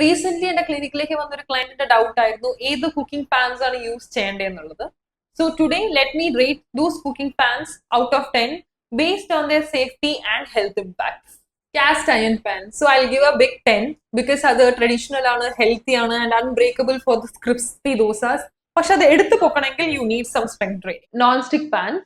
Recent എന്റെ ക്ലിനിക്കിലേക്ക് വന്നൊരു ക്ലയന്റിന്റെ ഡൗട്ട് ആയിരുന്നു ഏത് കുക്കിംഗ് പാൻസ് ആണ് യൂസ് ചെയ്യേണ്ടതെന്നുള്ളത്. So today let me rate those cooking pans out of 10 based on their safety and health impacts. Cast iron pan. So I'll give a big 10 because അത് traditional ആണ്, healthy ആണ് and unbreakable for the crispy dosas. പക്ഷെ അത് എടുത്തു പൊക്കണമെങ്കിൽ you need some strength training. Non stick pans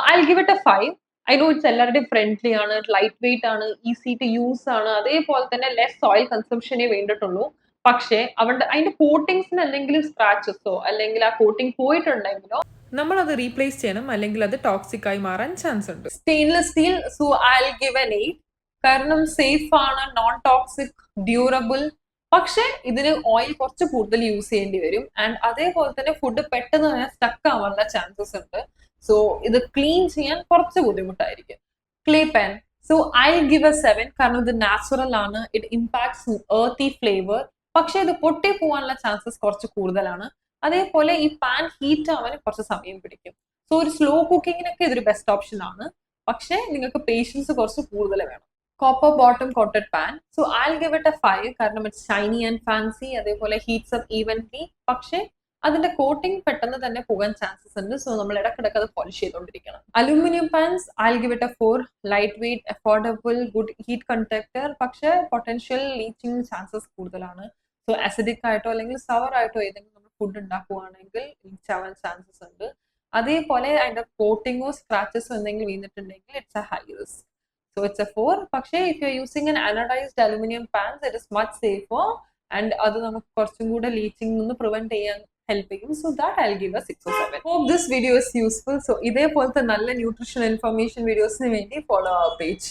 I'll give it a 5. I know it's എല്ലാവരുടെയും friendly ആണ്, light weight ആണ്, ഈസി ടു യൂസ് ആണ്, അതേപോലെ തന്നെ ലെസ് ഓയിൽ കൺസംഷനേ വേണ്ടിയിട്ടുള്ളൂ. പക്ഷേ അതിന്റെ കോട്ടിങ്സിന് എന്തെങ്കിലും സ്ക്രാച്ചസോ അല്ലെങ്കിൽ ആ കോട്ടിംഗ് പോയിട്ടുണ്ടെങ്കിലോ നമ്മൾ അത് റീപ്ലേസ് ചെയ്യണം, അല്ലെങ്കിൽ അത് ടോക്സിക് ആയി മാറാൻ ചാൻസ് ഉണ്ട്. Stainless steel, so I give N 8. കാരണം സേഫ് ആണ്, നോൺ ടോക്സിക്, ഡ്യൂറബിൾ. പക്ഷെ ഇതിന് ഓയിൽ കുറച്ച് കൂടുതൽ യൂസ് ചെയ്യേണ്ടി വരും ആൻഡ് അതേപോലെ തന്നെ ഫുഡ് പെട്ടെന്ന് തന്നെ സ്റ്റക്ക് ആവാനുള്ള ചാൻസസ് ഉണ്ട്. സോ ഇത് ക്ലീൻ ചെയ്യാൻ കുറച്ച് ബുദ്ധിമുട്ടായിരിക്കും. Clay pan, so I give A 7. കാരണം ഇത് നാച്ചുറൽ ആണ്, ഇറ്റ് ഇമ്പാക്ട്സ് എർത്തി ഫ്ലേവർ. പക്ഷെ ഇത് പൊട്ടി പോകാനുള്ള ചാൻസസ് കുറച്ച് കൂടുതലാണ്. അതേപോലെ ഈ പാൻ ഹീറ്റ് ആവാൻ കുറച്ച് സമയം പിടിക്കും. സോ ഒരു സ്ലോ കുക്കിങ്ങിനൊക്കെ ഇതൊരു ബെസ്റ്റ് ഓപ്ഷൻ ആണ്. പക്ഷെ നിങ്ങൾക്ക് പേഷ്യൻസ് കുറച്ച് കൂടുതൽ വേണം. Copper bottom coated pan, so I give it a 5. കാരണം ഇറ്റ്സ് ഷൈനി ആൻഡ് ഫാൻസി, അതേപോലെ ഹീറ്റ്സ് അപ്പ് ഈവൻലി. പക്ഷെ അതിന്റെ കോട്ടിംഗ് പെട്ടെന്ന് തന്നെ പോകാൻ ചാൻസസ് ഉണ്ട്. സോ നമ്മൾ ഇടക്കിടക്ക് അത് പോളിഷ് ചെയ്തുകൊണ്ടിരിക്കണം. Aluminium pans I give it a 4. Light weight, affordable, good heat conductor. പക്ഷെ പൊട്ടൻഷ്യൽ ലീച്ചിങ് ചാൻസസ് കൂടുതലാണ്. സോ അസിഡിക് ആയിട്ടോ അല്ലെങ്കിൽ സവർ ആയിട്ടോ ഏതെങ്കിലും നമ്മൾ ഫുഡ് ഉണ്ടാക്കുവാണെങ്കിൽ ലീച്ച് ആവാൻ ചാൻസസ് ഉണ്ട്. അതേപോലെ അതിന്റെ കോട്ടിങ്ങോ സ്ക്രാച്ചസോ എന്തെങ്കിലും വീണിട്ടുണ്ടെങ്കിൽ it's a high risk. So it's a 4. പക്ഷേ if you're using an anodized aluminum pans, it is much safer and അത് നമുക്ക് കുറച്ചും കൂടെ ലീച്ചിങ് നിന്ന് പ്രിവെന്റ് ചെയ്യാൻ ഹെൽപ്പ് ചെയ്യും. So that I'll give a 6 or 7. Hope this video is useful. So ഇതേപോലത്തെ നല്ല ന്യൂട്രീഷൻ ഇൻഫർമേഷൻ വീഡിയോസിന് വേണ്ടി ഫോളോ അവർ പേജ്.